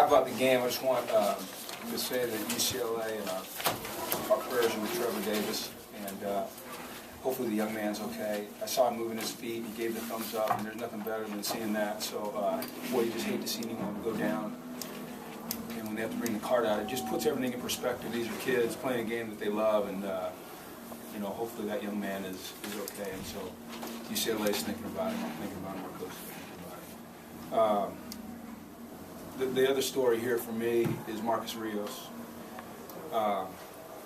Talk about the game. I just want to say that UCLA and our prayers are with Trevor Davis, and hopefully the young man's okay. I saw him moving his feet. He gave the thumbs up, and there's nothing better than seeing that. So, boy, you just hate to see anyone go down. And when they have to bring the card out, it just puts everything in perspective. These are kids playing a game that they love, and you know, hopefully that young man is okay. And so UCLA is thinking about him, our coach is thinking about him. The other story here for me is Marcus Rios. I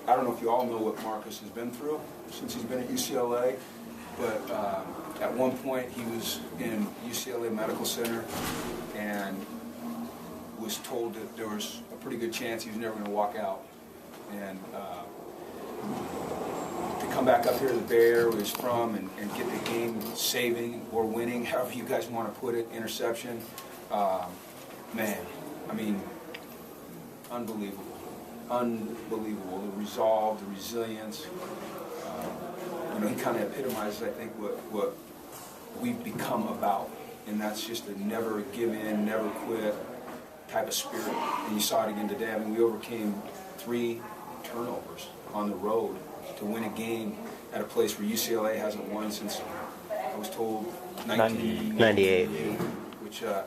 don't know if you all know what Marcus has been through since he's been at UCLA, but at one point he was in UCLA Medical Center and was told that there was a pretty good chance he was never going to walk out. And to come back up here to the Bay Area where he's from and get the game saving or winning, however you guys want to put it, interception, man, I mean, unbelievable. Unbelievable. The resolve, the resilience. You know, he kind of epitomizes, I think, what we've become about. And that's just a never give in, never quit type of spirit. And you saw it again today. I mean, we overcame 3 turnovers on the road to win a game at a place where UCLA hasn't won since, I was told, 1998. Which I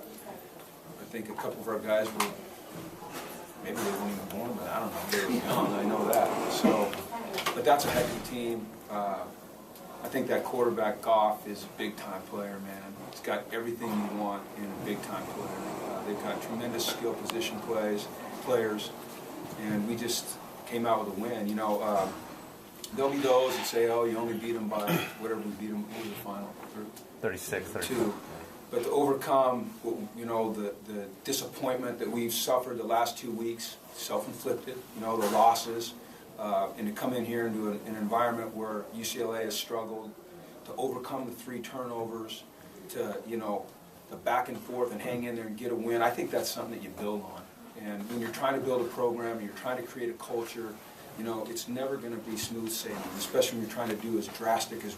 think a couple of our guys were, maybe they weren't even born, but I don't know. They were young, I know that. So, but that's a heck of a team. I think that quarterback Goff is a big-time player, man. He's got everything you want in a big-time player. They've got tremendous skill position players, and we just came out with a win. You know, there'll be those that say, "Oh, you only beat them by whatever we beat them." What was the final? 36-32. But to overcome, you know, the disappointment that we've suffered the last 2 weeks, self-inflicted, you know, the losses, and to come in here into an environment where UCLA has struggled, to overcome the 3 turnovers, to, you know, the back and forth and hang in there and get a win, I think that's something that you build on. And when you're trying to build a program, you're trying to create a culture, you know, it's never going to be smooth sailing, especially when you're trying to do as drastic as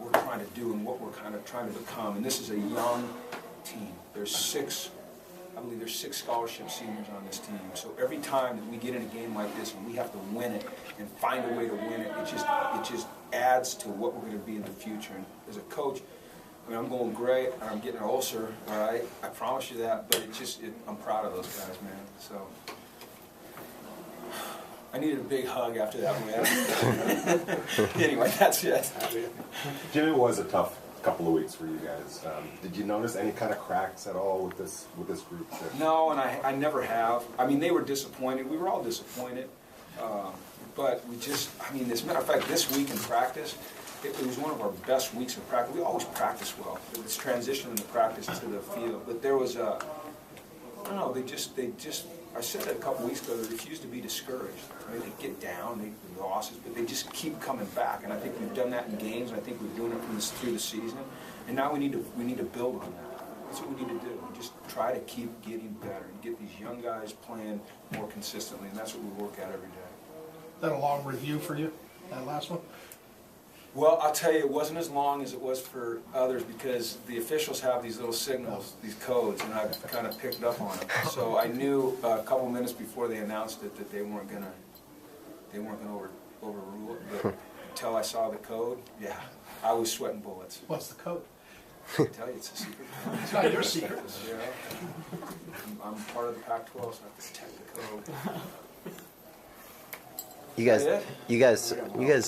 we're trying to do and what we're kind of trying to become. And this is a young team. There's 6 scholarship seniors on this team. So every time that we get in a game like this and we have to win it and find a way to win it, it just adds to what we're going to be in the future. And as a coach, I mean, I'm going great, and I'm getting an ulcer, all right? I promise you that, but I'm proud of those guys, man. So I needed a big hug after that win. Anyway, that's it. Jim, it was a tough couple of weeks for you guys. Did you notice any kind of cracks at all with this group? No, and I never have. I mean, they were disappointed. We were all disappointed. But we just, I mean, as a matter of fact, this week in practice, it was one of our best weeks of practice. We always practice well. It's transitioning the practice to the field. But there was I don't know, they just, I said that a couple weeks ago, they refused to be discouraged. Right? They get down, they losses, but they just keep coming back. And I think we've done that in games, and I think we're doing it through the season. And now we need to build on that. That's what we need to do. We just try to keep getting better and get these young guys playing more consistently, and that's what we work at every day. Is that a long review for you, that last one? Well, I'll tell you, it wasn't as long as it was for others because the officials have these little signals, these codes, and I've kind of picked up on them. So I knew a couple minutes before they announced it that they weren't gonna overrule it. But until I saw the code, yeah, I was sweating bullets. What's the code? I tell you, it's a secret code. It's not your secret. Yeah. I'm part of the Pac-12, so I have to protect the code. You guys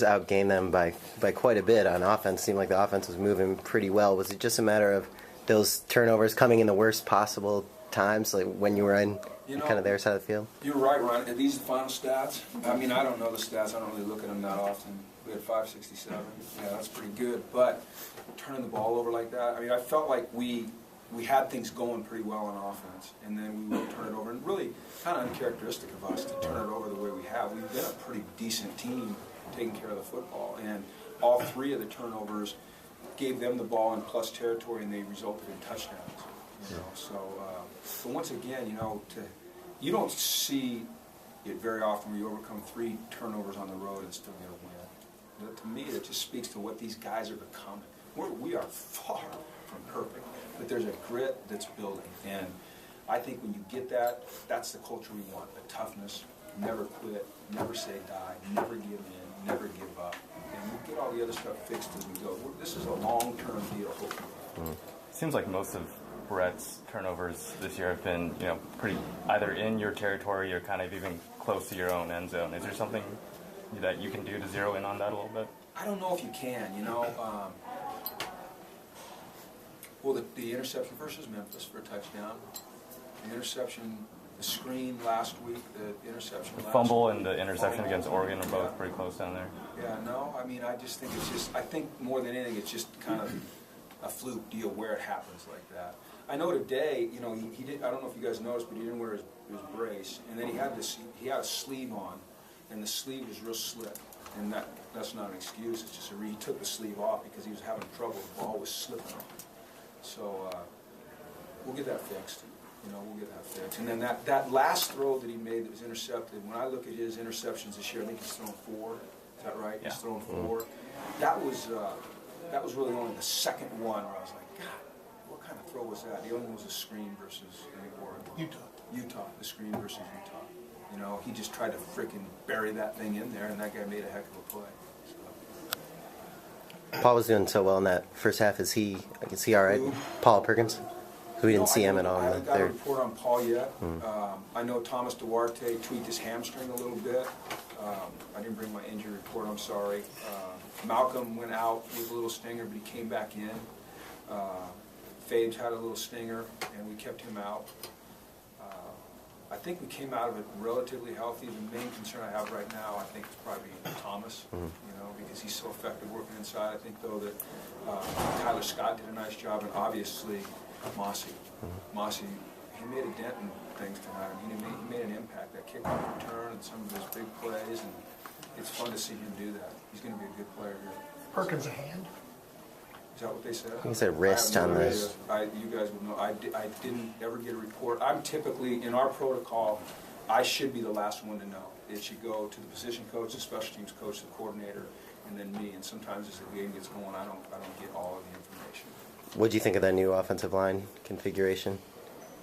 outgained them by quite a bit on offense. Seemed like the offense was moving pretty well. Was it just a matter of those turnovers coming in the worst possible times, like when you were in kind of their side of the field? You're right, Ron. Are these the final stats? I mean, I don't know the stats. I don't really look at them that often. We had 567. Yeah, that's pretty good. But turning the ball over like that, I mean, I felt like we had things going pretty well on offense, and then we would turn it over. And really kind of uncharacteristic of us to turn it over the way we have. We've been a pretty decent team taking care of the football, and all 3 of the turnovers gave them the ball in plus territory, and they resulted in touchdowns. You know? So, but once again, you know, you don't see it very often where you overcome 3 turnovers on the road and still get a win. To me, it just speaks to what these guys are becoming. We are far from perfect, but there's a grit that's building. And I think when you get that, that's the culture we want, the toughness, never quit, never say die, never give in, never give up. And we'll get all the other stuff fixed as we go. This is a long-term deal, hopefully. Seems like most of Brett's turnovers this year have been, pretty either in your territory or kind of even close to your own end zone. Is there something that you can do to zero in on that a little bit? I don't know if you can, well, the interception versus Memphis for a touchdown, the interception, the screen last week, the interception The last fumble week. and the interception against Oregon are both pretty close down there. Yeah, no, I mean, I just think I think more than anything, it's just kind of a fluke deal where it happens like that. I know today, he did, I don't know if you guys noticed, but he didn't wear his brace, and then he had a sleeve on, and the sleeve was real slick, and that's not an excuse, it's just he took the sleeve off because he was having trouble, the ball was slipping. So, we'll get that fixed. We'll get that fixed. And then that last throw that he made that was intercepted, when I look at his interceptions this year, I think he's thrown 4. Is that right? Yeah. He's thrown 4. That was really only the second one where I was like, God, what kind of throw was that? The other one was a screen versus Oregon. Utah, the screen versus Utah. He just tried to freaking bury that thing in there, and that guy made a heck of a play. Paul was doing so well in that first half. Is he all right? Who? Paul Perkins? We didn't see him at all I in the haven't got a third. report on Paul yet. I know Thomas Duarte tweaked his hamstring a little bit. I didn't bring my injury report, I'm sorry. Malcolm went out with a little stinger, but he came back in. Fabes had a little stinger, and we kept him out. I think we came out of it relatively healthy. The main concern I have right now, I think, is probably Thomas, because he's so effective working inside. I think, though, that Tyler Scott did a nice job, and obviously Mossy. Mossy, he made a dent in things tonight. I mean, he made an impact. That kickoff return and some of those big plays, and it's fun to see him do that. He's going to be a good player here. Perkins a hand. Is that what they said? He said wrist I have on no this. idea. You guys would know. I didn't ever get a report. I'm typically, in our protocol, I should be the last one to know. It should go to the position coach, the special teams coach, the coordinator, and then me. And sometimes as the game gets going, I don't get all of the information. What do you think of that new offensive line configuration?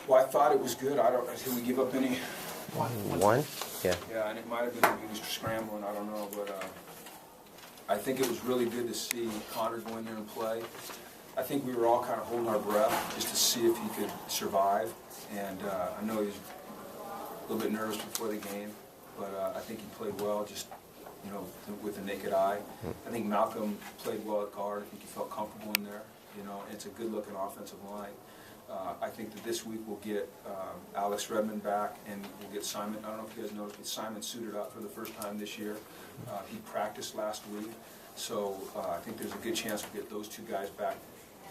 Well, I thought it was good. Did we give up any? One? Yeah. Yeah, and it might have been he was scrambling. I don't know, but I think it was really good to see Connor go in there and play. I think we were all kind of holding our breath just to see if he could survive. And I know he was a little bit nervous before the game, but I think he played well, just with the naked eye. I think Malcolm played well at guard. I think he felt comfortable in there. It's a good-looking offensive line. I think that this week we'll get Alex Redmond back, and we'll get Simon. I don't know if you guys noticed, but Simon suited up for the first time this year. He practiced last week, so I think there's a good chance we'll get those two guys back,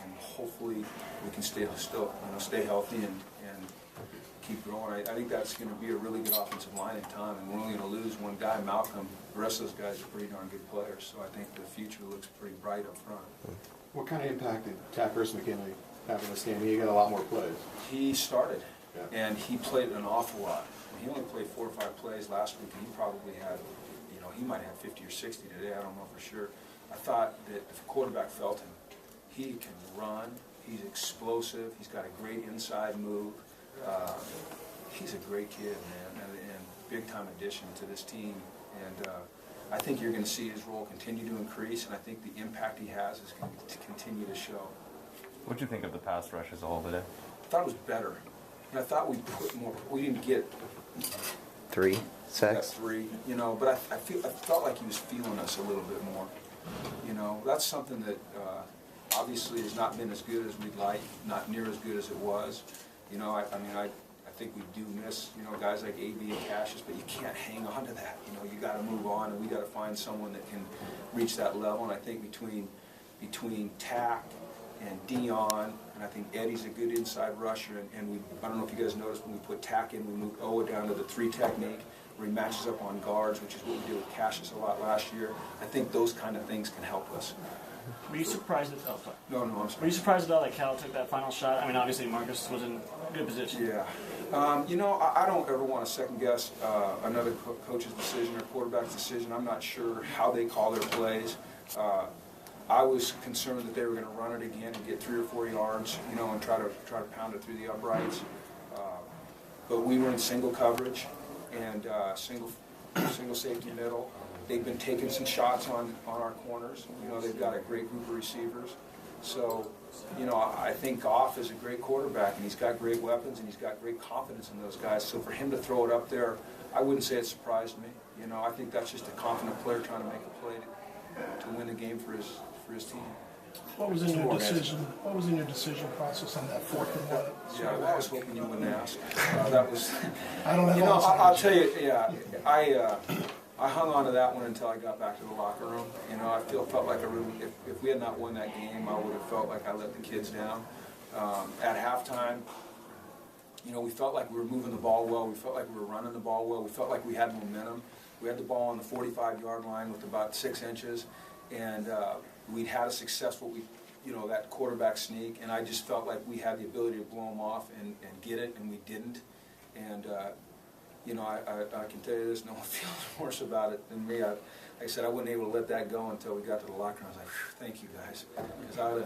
and hopefully we can stay healthy and keep growing. I think that's going to be a really good offensive line in time, and we're only going to lose one guy, Malcolm. The rest of those guys are pretty darn good players, so I think the future looks pretty bright up front. What kind of impact did Takers McKinley have in this game? He got a lot more plays. He started, Yeah. and he played an awful lot. He only played 4 or 5 plays last week, and he probably had, he might have 50 or 60 today. I don't know for sure. I thought that if a quarterback felt him, he can run. He's explosive. He's got a great inside move. He's a great kid, man, and big-time addition to this team. And I think you're going to see his role continue to increase, and I think the impact he has is going to continue to show. What do you think of the pass rush as a whole today? I thought it was better, and I thought we put more. We didn't get 3 got sacks? 3, but I felt like he was feeling us a little bit more. That's something that obviously has not been as good as we'd like, not near as good as it was. I think we do miss, guys like A.B. and Cassius, but you can't hang on to that. You got to move on, and we got to find someone that can reach that level. And I think between Tack and Dion, and I think Eddie's a good inside rusher. And I don't know if you guys noticed when we put Tack in, we moved Owa down to the 3 technique, where he matches up on guards, which is what we did with Cassius a lot last year. I think those kind of things can help us. Were you surprised at No, I'm sorry. Were you surprised at all that Cal took that final shot? I mean, obviously Marcus was in good position. Yeah. I don't ever want to second guess another coach's decision or quarterback's decision. I'm not sure how they call their plays. I was concerned that they were going to run it again and get 3 or 4 yards, and try to pound it through the uprights. but we were in single coverage and single safety middle. They've been taking some shots on our corners. You know, they've got a great group of receivers. So, you know, I think Goff is a great quarterback, and he's got great weapons, and he's got great confidence in those guys. So for him to throw it up there, I wouldn't say it surprised me. You know, I think that's just a confident player trying to make a play to win the game for his team. What was in your decision? What was in your decision process on that 4th and 1? Yeah, I was hoping you wouldn't ask. That was. I don't have. You know, all the I'll answers. tell you. Yeah, I hung on to that one until I got back to the locker room. You know, I felt like if we had not won that game, I would have felt like I let the kids down. At halftime, you know, we felt like we were moving the ball well. We felt like we were running the ball well. We felt like we had momentum. We had the ball on the 45-yard line with about 6 inches, and we'd had a successful, that quarterback sneak, and I just felt like we had the ability to blow them off and get it, and we didn't. And you know, I can tell you this, no one feels worse about it than me. Like I said, I wasn't able to let that go until we got to the locker room. I was like, thank you guys, because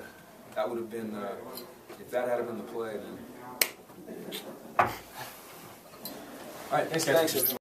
that would have been, if that had been the play, then. All right, thanks, guys. Thanks.